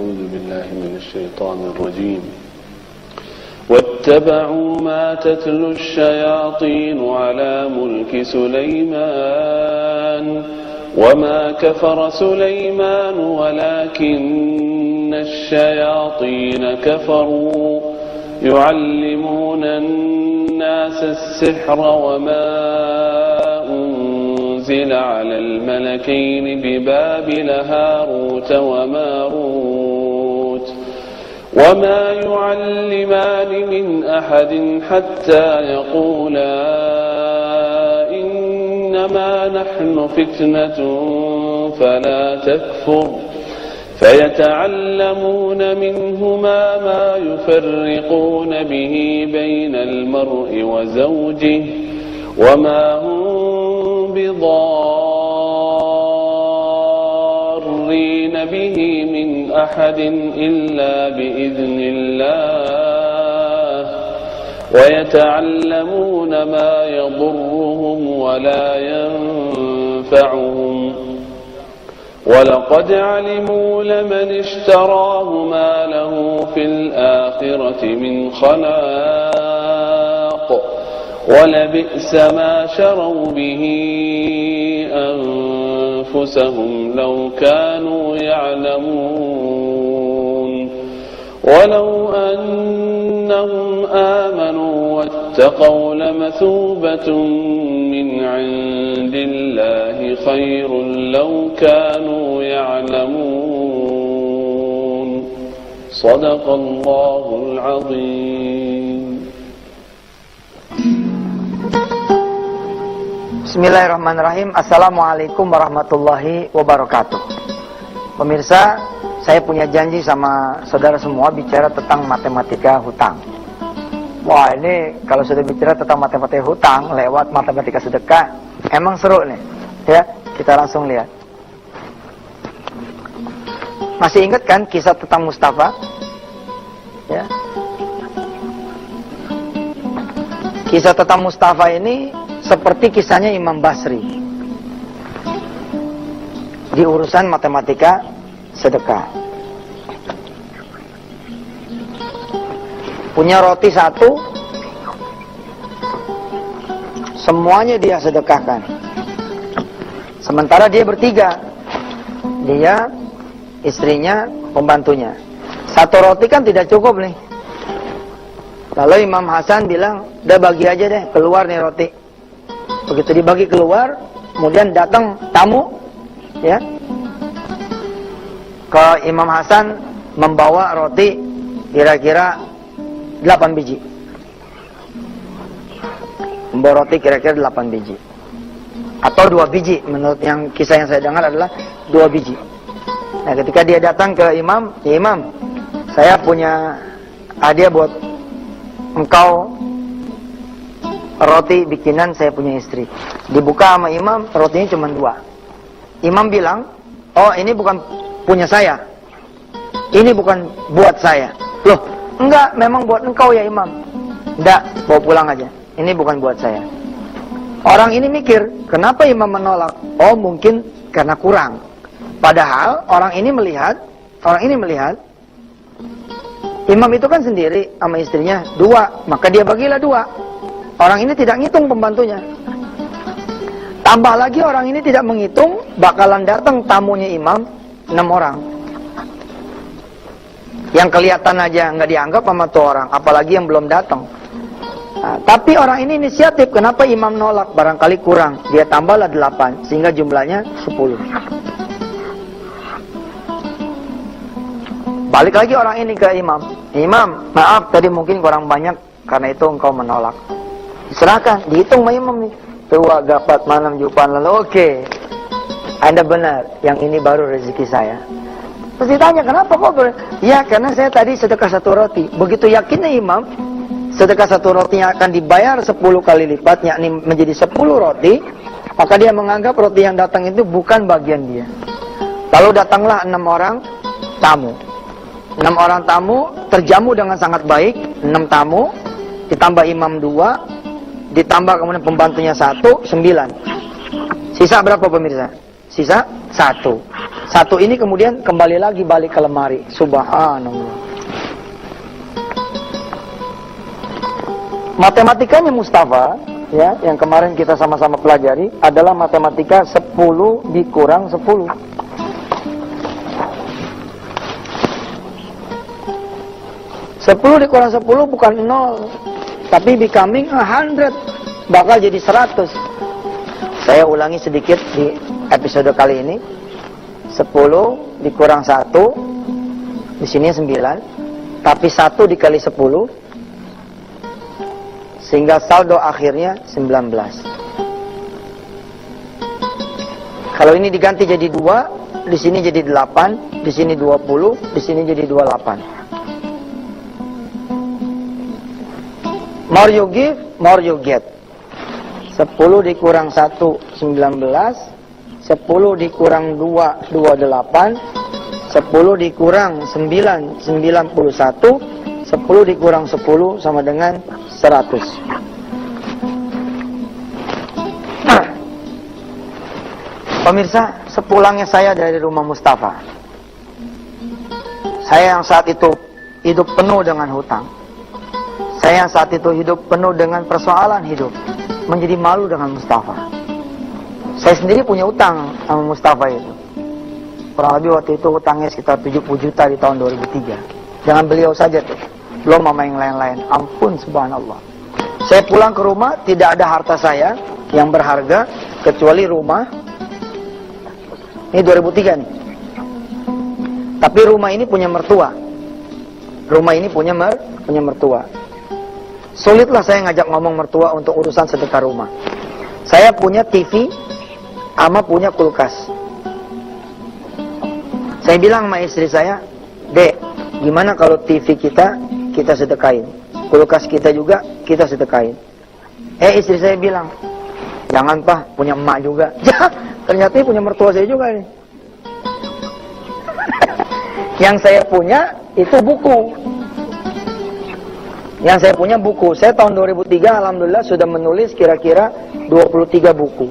أعوذ بالله من الشيطان الرجيم واتبعوا ما تتلو الشياطين على ملك سليمان وما كفر سليمان ولكن الشياطين كفروا يعلمون الناس السحر وما أنزل على الملكين ببابل هاروت وماروت وما يعلمان من أحد حتى يقولا إنما نحن فتنة فلا تكفر فيتعلمون منهما ما يفرقون به بين المرء وزوجه وما هم بضارين به من أحد إلا بإذن الله ويتعلمون ما يضرهم ولا ينفعهم ولقد علموا لمن اشتراه ما له في الآخرة من خلاق ولبئس ما شروا به أنفسهم لو كانوا يعلمون ولو أنهم آمنوا واتقوا لمثوبة من عند الله خير لو كانوا يعلمون صدق الله العظيم. Bismillahirrahmanirrahim. Assalamualaikum warahmatullahi wabarakatuh. Pemirsa, saya punya janji sama saudara semua bicara tentang matematika hutang. Wah, ini kalau sudah bicara tentang matematika hutang lewat matematika sedekah, emang seru nih. Ya, kita langsung lihat. Masih ingat kan kisah tentang Mustafa? Ya. Kisah tentang Mustafa ini seperti kisahnya Imam Basri di urusan matematika sedekah. Punya roti satu, semuanya dia sedekahkan. Sementara dia bertiga, dia, istrinya, pembantunya. Satu roti kan tidak cukup nih. Lalu Imam Hasan bilang, udah bagi aja deh, keluar nih roti. Begitu dibagi keluar, kemudian datang tamu, ya, ke Imam Hasan membawa roti kira-kira 8 biji. Membawa roti kira-kira 8 biji. Atau 2 biji, menurut yang kisah yang saya dengar adalah 2 biji. Nah, ketika dia datang ke Imam, ya Imam, saya punya hadiah buat engkau, roti bikinan saya punya istri. Dibuka sama Imam, rotinya cuma 2. Imam bilang, oh ini bukan punya saya, ini bukan buat saya. Loh, enggak, memang buat engkau ya Imam. Enggak, bawa pulang aja, ini bukan buat saya. Orang ini mikir, kenapa Imam menolak? Oh mungkin karena kurang. Padahal orang ini melihat Imam itu kan sendiri sama istrinya 2, maka dia bagilah 2. Orang ini tidak ngitung pembantunya. Tambah lagi orang ini tidak menghitung bakalan datang tamunya Imam 6 orang. Yang kelihatan aja nggak dianggap sama tuh orang, apalagi yang belum datang. Nah, tapi orang ini inisiatif, kenapa Imam nolak? Barangkali kurang, dia tambahlah 8 sehingga jumlahnya 10. Balik lagi orang ini ke Imam. Imam, maaf tadi mungkin kurang banyak, karena itu engkau menolak. Serahkan, dihitung sama Imam nih. Tua gapat manam jupan lalu. Oke, Anda benar, yang ini baru rezeki saya. Terus ditanya, kenapa kok? Ya, karena saya tadi sedekah 1 roti. Begitu yakinnya Imam, sedekah 1 rotinya akan dibayar 10 kali lipat, yakni menjadi 10 roti, maka dia menganggap roti yang datang itu bukan bagian dia. Lalu datanglah 6 orang tamu. 6 orang tamu terjamu dengan sangat baik. 6 tamu, ditambah Imam 2, ditambah kemudian pembantunya 1, 9. Sisa berapa pemirsa? Sisa 1. Satu ini kemudian kembali lagi balik ke lemari. Subhanallah. Matematikanya Mustafa, ya, yang kemarin kita sama-sama pelajari adalah matematika 10 dikurang 10. 10 dikurang 10 bukan 0, tapi becoming 100, bakal jadi 100. Saya ulangi sedikit di episode kali ini. 10 dikurang 1, di sini 9, tapi 1 dikali 10, sehingga saldo akhirnya 19. Kalau ini diganti jadi 2, di sini jadi 8, di sini 20, di sini jadi 28. More you give, more you get. 10 dikurang 1, 19. 10 dikurang 2, 28. 10 dikurang 9, 91. 10 dikurang 10 sama dengan 100. Pemirsa, sepulangnya saya dari rumah Mustafa, saya yang saat itu hidup penuh dengan hutang, saya yang saat itu hidup penuh dengan persoalan hidup, menjadi malu dengan Mustafa. Saya sendiri punya hutang sama Mustafa itu. Kurang lebih waktu itu hutangnya sekitar 70 juta di tahun 2003. Jangan beliau saja tuh, belum mama yang lain-lain. Ampun, subhanallah. Saya pulang ke rumah, tidak ada harta saya yang berharga kecuali rumah. Ini 2003 nih. Tapi rumah ini punya mertua. Rumah ini punya mertua. Sulitlah saya ngajak ngomong mertua untuk urusan sedekah rumah. Saya punya TV, ama punya kulkas. Saya bilang sama istri saya, Dek, gimana kalau TV kita sedekahin, kulkas kita juga kita sedekahin. Istri saya bilang, jangan Pak, punya emak juga. Ternyata punya mertua saya juga nih. Yang saya punya itu buku. Yang saya punya buku. Saya tahun 2003 alhamdulillah sudah menulis kira-kira 23 buku.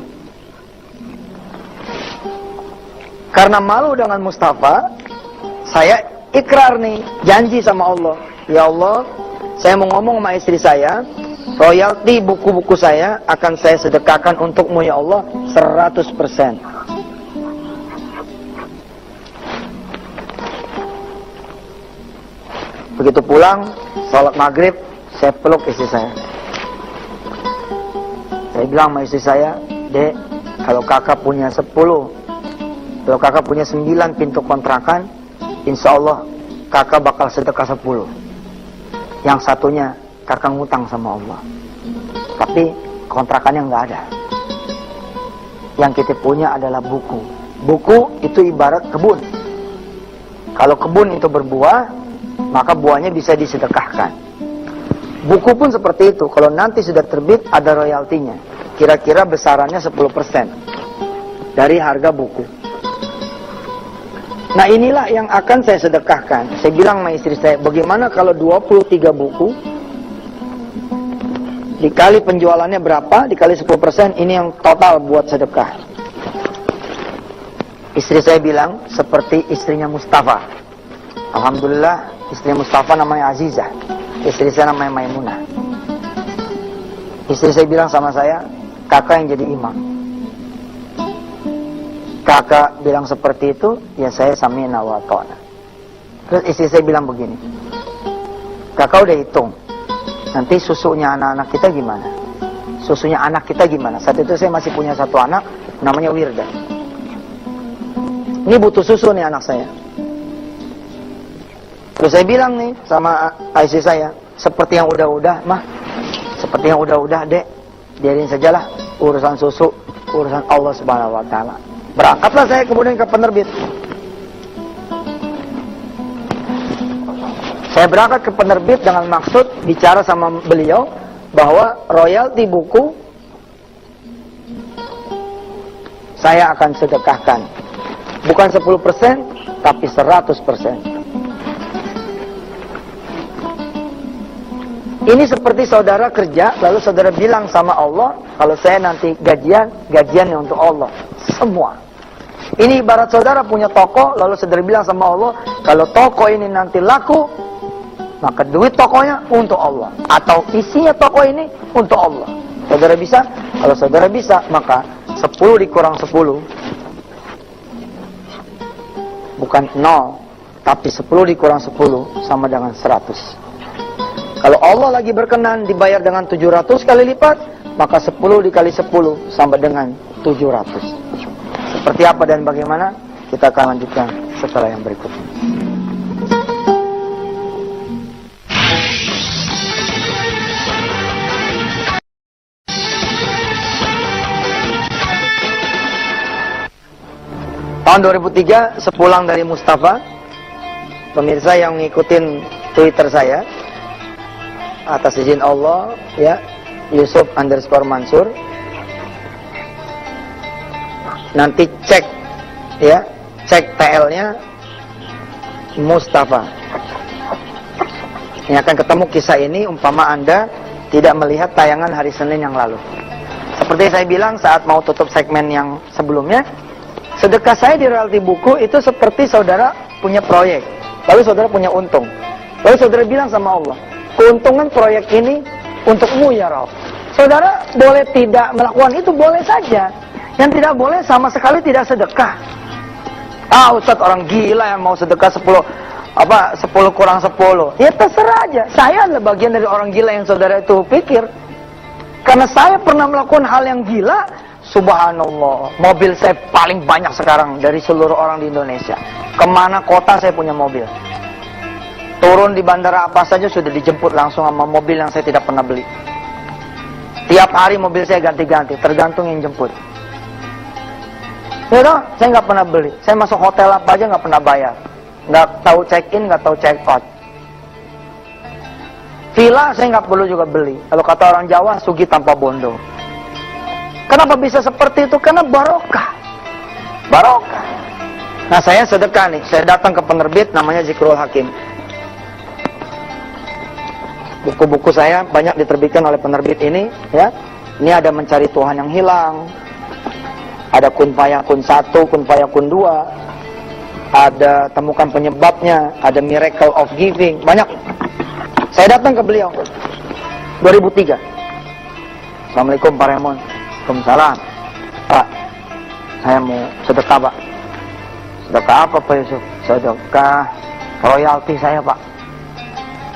Karena malu dengan Mustafa, saya ikrar nih, janji sama Allah. Ya Allah, saya mau ngomong sama istri saya, royalti buku-buku saya akan saya sedekahkan untukmu ya Allah 100%. Begitu pulang, sholat maghrib, saya peluk istri saya. Saya bilang sama istri saya, Dek, kalau kakak punya 10, kalau kakak punya 9 pintu kontrakan, insya Allah kakak bakal sedekah 10. Yang satunya kakak ngutang sama Allah. Tapi kontrakannya nggak ada. Yang kita punya adalah buku. Buku itu ibarat kebun. Kalau kebun itu berbuah, maka buahnya bisa disedekahkan. Buku pun seperti itu. Kalau nanti sudah terbit, ada royaltinya. Kira-kira besarannya 10% dari harga buku. Nah inilah yang akan saya sedekahkan. Saya bilang sama istri saya, bagaimana kalau 23 buku dikali penjualannya berapa, dikali 10%, ini yang total buat sedekah. Istri saya bilang seperti istrinya Mustafa. Alhamdulillah, istri Mustafa namanya Azizah, istri saya namanya Maimunah. Istri saya bilang sama saya, kakak yang jadi imam. Kakak bilang seperti itu, ya saya sami'na wa ta'na. Terus istri saya bilang begini, kakak udah hitung, nanti susunya anak-anak kita gimana? Susunya anak kita gimana? Saat itu saya masih punya satu anak, namanya Wirda. Ini butuh susu nih anak saya. Terus saya bilang nih sama istri saya, seperti yang udah-udah, mah, seperti yang udah-udah, Dek, biarin sajalah urusan susu, urusan Allah Subhanahu wa Ta'ala. Berangkatlah saya kemudian ke penerbit. Saya berangkat ke penerbit dengan maksud bicara sama beliau bahwa royalti buku saya akan sedekahkan. Bukan 10%, tapi 100%. Ini seperti saudara kerja, lalu saudara bilang sama Allah, kalau saya nanti gajiannya untuk Allah. Semua. Ini ibarat saudara punya toko, lalu saudara bilang sama Allah, kalau toko ini nanti laku, maka duit tokonya untuk Allah. Atau isinya toko ini untuk Allah. Saudara bisa? Kalau saudara bisa, maka 10 dikurang 10. Bukan 0, tapi 10 dikurang 10 sama dengan 100. Kalau Allah lagi berkenan dibayar dengan 700 kali lipat, maka 10 dikali 10 sama dengan 700. Seperti apa dan bagaimana? Kita akan lanjutkan setelah yang berikut ini. Tahun 2003, sepulang dari Mustafa, pemirsa yang ngikutin Twitter saya, atas izin Allah, ya, Yusuf_Mansur, nanti cek, ya, cek TL-nya Mustafa. Ini akan ketemu kisah ini umpama Anda tidak melihat tayangan hari Senin yang lalu. Seperti saya bilang saat mau tutup segmen yang sebelumnya, sedekah saya di Realty Buku itu seperti saudara punya proyek, lalu saudara punya untung. Lalu saudara bilang sama Allah, keuntungan proyek ini untukmu ya Rabb. Saudara boleh tidak melakukan itu, boleh saja. Yang tidak boleh sama sekali tidak sedekah. Ustaz orang gila yang mau sedekah 10 kurang 10. Ya terserah aja. Saya adalah bagian dari orang gila yang saudara itu pikir. Karena saya pernah melakukan hal yang gila, subhanallah. Mobil saya paling banyak sekarang dari seluruh orang di Indonesia. Kemana kota saya punya mobil. Turun di bandara apa saja sudah dijemput langsung sama mobil yang saya tidak pernah beli. Tiap hari mobil saya ganti-ganti, tergantung yang jemput. Ya toh, saya nggak pernah beli. Saya masuk hotel apa aja nggak pernah bayar. Nggak tahu check-in, nggak tahu check-out. Villa saya nggak perlu juga beli. Kalau kata orang Jawa, sugi tanpa bondo. Kenapa bisa seperti itu? Karena barokah. Barokah. Nah saya sedekah nih. Saya datang ke penerbit namanya Zikrul Hakim. Buku-buku saya banyak diterbitkan oleh penerbit ini. Ya, ini ada Mencari Tuhan yang Hilang. Ada Kun Fayakun 1, Kun Fayakun 2. Ada Temukan Penyebabnya. Ada Miracle of Giving. Banyak. Saya datang ke beliau 2003. Assalamualaikum Pak Raymond. Waalaikumsalam. Pak, saya mau sedekah Pak. Sedekah apa Pak Yusuf? Sedekah royalti saya Pak.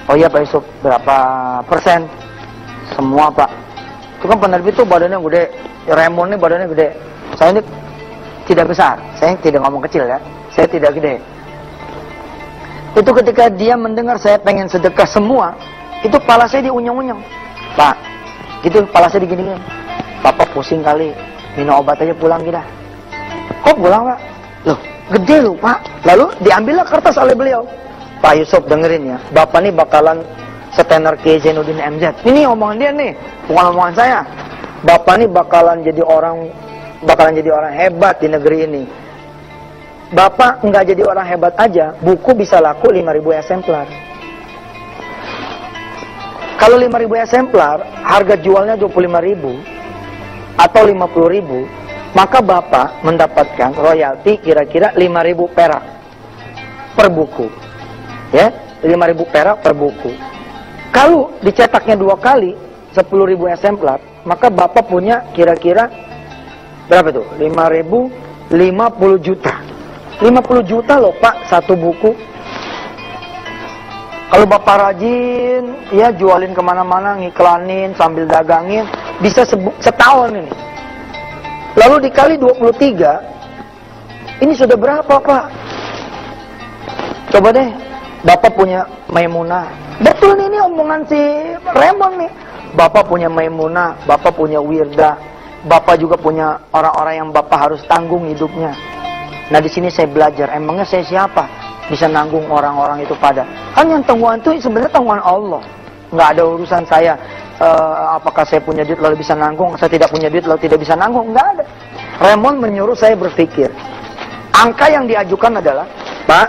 Oh iya Pak Yusuf, berapa persen? Semua Pak. Itu kan penerbit tuh badannya gede. Raymond ini badannya gede. Saya ini tidak besar. Saya tidak ngomong kecil ya. Saya tidak gede. Itu ketika dia mendengar saya pengen sedekah semua, itu kepala saya diunyeng-unyeng. Pak, gitu kepala saya digini-gini. Bapak pusing kali, minum obat aja pulang kita. Kok pulang Pak? Loh, gede loh Pak. Lalu diambillah kertas oleh beliau. Pak Yusuf dengerin ya, Bapak nih bakalan setenar Kiai Zainuddin MZ. Ini omongan dia nih, bukan omongan saya. Bapak nih bakalan jadi orang hebat di negeri ini. Bapak nggak jadi orang hebat aja, buku bisa laku 5.000 eksemplar. Kalau 5.000 eksemplar, harga jualnya 25.000 atau 50.000, maka Bapak mendapatkan royalti kira-kira 5.000 perak per buku. Ya, 5.000 perak per buku. Kalau dicetaknya 2 kali, 10.000 eksemplar, maka Bapak punya kira-kira berapa tuh? 5.000, 50 juta. 50 juta loh Pak, satu buku. Kalau Bapak rajin, ya jualin kemana-mana, ngiklanin, sambil dagangin, bisa setahun ini. Lalu dikali 23, ini sudah berapa Pak? Coba deh, Bapak punya Maimunah. Betul nih, ini omongan si Raymond nih. Bapak punya Maimunah, Bapak punya Wirda, Bapak juga punya orang-orang yang Bapak harus tanggung hidupnya. Nah di sini saya belajar, emangnya saya siapa bisa nanggung orang-orang itu pada? Kan yang tanggungan itu sebenarnya tanggungan Allah. Nggak ada urusan saya, apakah saya punya duit lalu bisa nanggung, saya tidak punya duit lalu tidak bisa nanggung, nggak ada. Raymond menyuruh saya berpikir. Angka yang diajukan adalah, Pak,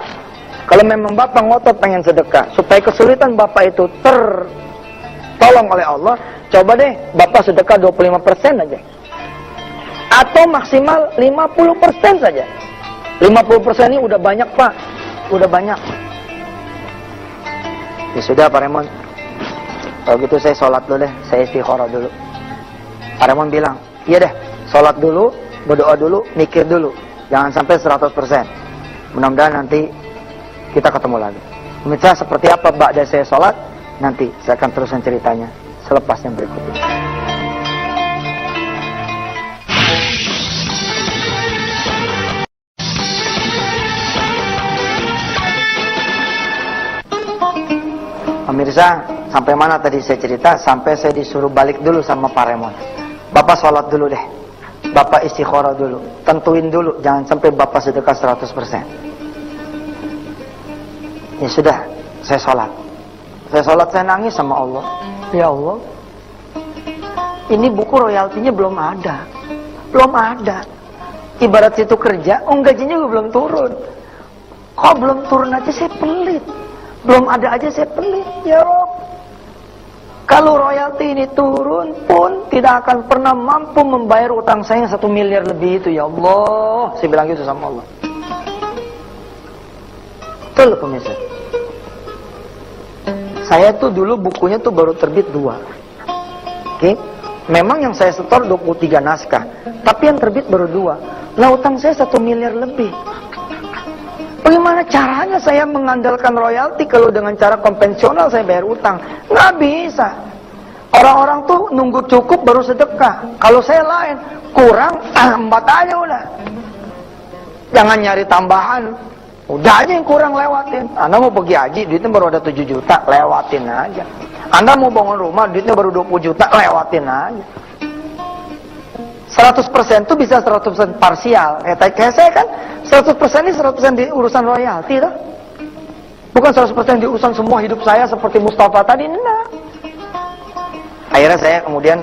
kalau memang Bapak ngotot pengen sedekah, supaya kesulitan Bapak itu tertolong oleh Allah, coba deh Bapak sedekah 25% aja. Atau maksimal 50% saja. 50% ini udah banyak Pak, udah banyak. Ya sudah Pak Raymond, kalau gitu saya sholat dulu deh, saya istikharah dulu. Pak Raymond bilang, iya deh, sholat dulu, berdoa dulu, mikir dulu, jangan sampai 100%. Mudah-mudahan nanti kita ketemu lagi. Pemirsa, seperti apa ba'da saya sholat, nanti saya akan teruskan ceritanya selepas yang berikut ini. Pemirsa, sampai mana tadi saya cerita? Sampai saya disuruh balik dulu sama Pak Raymond. Bapak sholat dulu deh, Bapak istikharah dulu, tentuin dulu, jangan sampai Bapak sedekah 100%. Ya sudah, saya sholat. Saya nangis sama Allah. Ya Allah, ini buku royaltinya belum ada. Belum ada. Ibarat situ kerja, gajinya belum turun. Kok belum turun aja saya pelit. Belum ada aja saya pelit. Ya Rob, kalau royalti ini turun pun tidak akan pernah mampu membayar utang saya 1 miliar lebih itu. Ya Allah, saya bilang gitu sama Allah. Betul pemirsa. Saya tuh dulu bukunya tuh baru terbit 2. Oke? Memang yang saya setor 23 naskah, tapi yang terbit baru 2. Lah utang saya 1 miliar lebih. Bagaimana caranya saya mengandalkan royalti kalau dengan cara konvensional saya bayar utang? Nggak bisa. Orang-orang tuh nunggu cukup baru sedekah. Kalau saya lain, kurang, 4 aja udah. Jangan nyari tambahan. Udah aja yang kurang lewatin. Anda mau pergi haji, duitnya baru ada 7 juta, lewatin aja. Anda mau bangun rumah, duitnya baru 20 juta, lewatin aja. 100% tuh bisa 100% parsial. Kayak saya kan, 100% ini 100% di urusan royalti toh. Bukan 100% di urusan semua hidup saya seperti Mustafa tadi, enggak. Akhirnya saya kemudian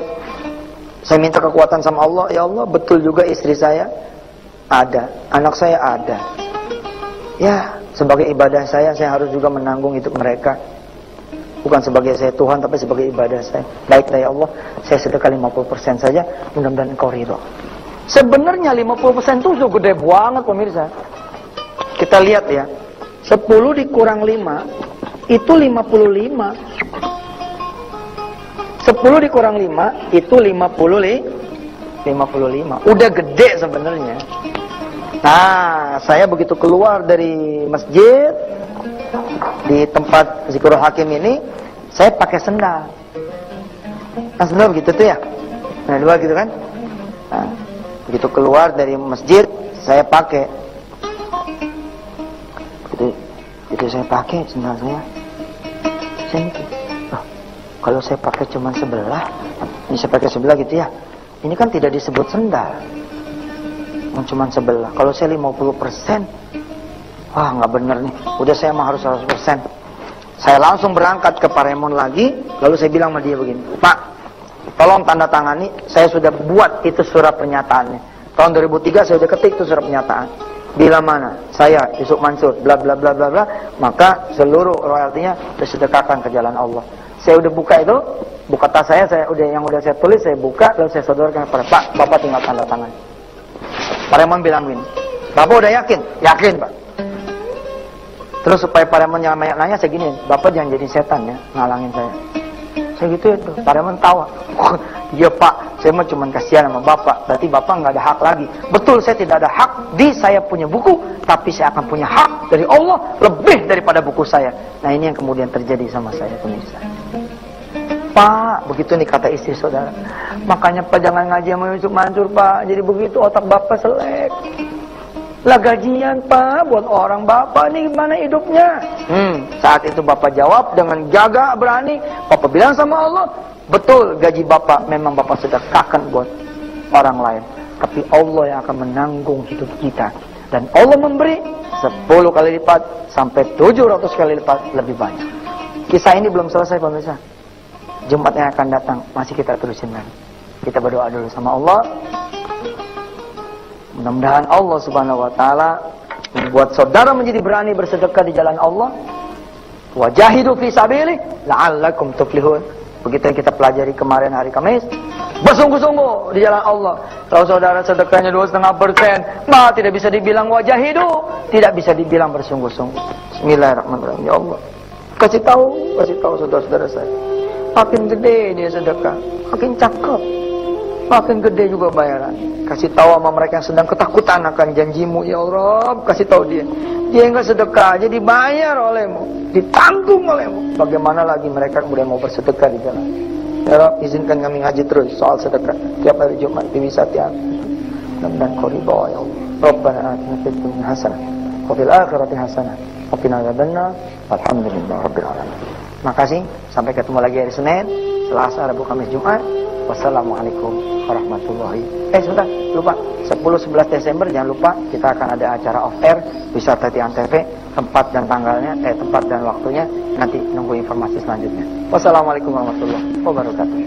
saya minta kekuatan sama Allah. Ya Allah, betul juga istri saya ada, anak saya ada. Ya, sebagai ibadah saya harus juga menanggung hidup mereka. Bukan sebagai saya Tuhan, tapi sebagai ibadah saya. Baiklah ya Allah, saya sedekah 50% saja, mudah-mudahan Engkau ridho. Sebenarnya 50% itu sudah gede banget pemirsa. Kita lihat ya, 10 dikurang 5, itu 55. 10 dikurang 5, itu 55. Udah gede sebenarnya. Nah, saya begitu keluar dari masjid, di tempat Zikrul Hakim ini, saya pakai sendal. Kan sendal begitu tuh ya. Nah, 2 gitu kan. Nah, begitu keluar dari masjid, saya pakai. Itu saya pakai sendal saya. Saya mikir, kalau saya pakai cuma sebelah, ini saya pakai sebelah gitu ya. Ini kan tidak disebut sendal. Cuma sebelah. Kalau saya 50%, wah nggak bener nih. Udah saya mah harus 100%. Saya langsung berangkat ke Pak Raymond lagi. Lalu saya bilang sama dia begini, Pak, tolong tanda tangani. Saya sudah buat itu surat pernyataannya. Tahun 2003 saya sudah ketik itu surat pernyataan. Bila mana saya Yusuf Mansur bla bla bla bla bla, maka seluruh royaltinya disedekahkan ke jalan Allah. Saya udah buka itu, buka tas saya yang udah saya tulis, saya buka lalu saya sodorkan kepada Pak. Bapak tinggal tanda tangan. Pak Raymond bilang begini, Bapak udah yakin? Yakin Pak. Terus supaya Pak Raymond jangan banyak nanya, saya gini, Bapak jangan jadi setan ya, ngalangin saya. Saya gitu ya tuh, Pak Raymond tawa. Iya Pak, saya mah cuma kasihan sama Bapak, berarti Bapak nggak ada hak lagi. Betul, saya tidak ada hak di saya punya buku, tapi saya akan punya hak dari Allah lebih daripada buku saya. Nah ini yang kemudian terjadi sama saya pemirsa. Pak, begitu nih kata istri saudara. Makanya Pak jangan ngaji sama Yusuf Mansur Pak. Jadi begitu otak Bapak selek. Lah gajian Pak buat orang Bapak nih gimana hidupnya? Saat itu Bapak jawab dengan jaga berani. Bapak bilang sama Allah, betul gaji Bapak memang Bapak sedekahkan buat orang lain. Tapi Allah yang akan menanggung hidup kita. Dan Allah memberi 10 kali lipat sampai 700 kali lipat lebih banyak. Kisah ini belum selesai pemirsa. Jumat yang akan datang masih kita terusin lagi. Kita berdoa dulu sama Allah. Mudah-mudahan Allah Subhanahu wa taala membuat saudara menjadi berani bersedekah di jalan Allah. Wajahidu fi sabilihi la'allakum tuflihun. Begitu yang kita pelajari kemarin hari Kamis. bersungguh-sungguh di jalan Allah. Kalau saudara sedekahnya 2,5%, maka tidak bisa dibilang wajah hidup, tidak bisa dibilang bersungguh-sungguh. Bismillahirrahmanirrahim. Ya Allah, kasih tahu saudara-saudara saya. Makin gede dia sedekah, makin cakep, makin gede juga bayaran. Kasih tahu sama mereka yang sedang ketakutan akan janjimu, ya Allah. Kasih tahu dia enggak sedekah aja dibayar olehmu, ditanggung olehmu. Bagaimana lagi mereka kemudian mau bersedekah di jalan? Ya Rabb, izinkan kami ngaji terus soal sedekah tiap hari Jumat di Wisata dan Qoriba, ya Allah. Rabbana atina fid dunya hasanah wa fil akhirati hasanah wa qina adzabannar. Alhamdulillahirabbil alamin. Makasih, sampai ketemu lagi hari Senin, Selasa, Rabu, Kamis, Jumat. Wassalamualaikum warahmatullahi. Sebentar, lupa. 10-11 Desember jangan lupa kita akan ada acara off air Wisata di Antv. Tempat dan tanggalnya, tempat dan waktunya nanti nunggu informasi selanjutnya. Wassalamualaikum warahmatullahi wabarakatuh.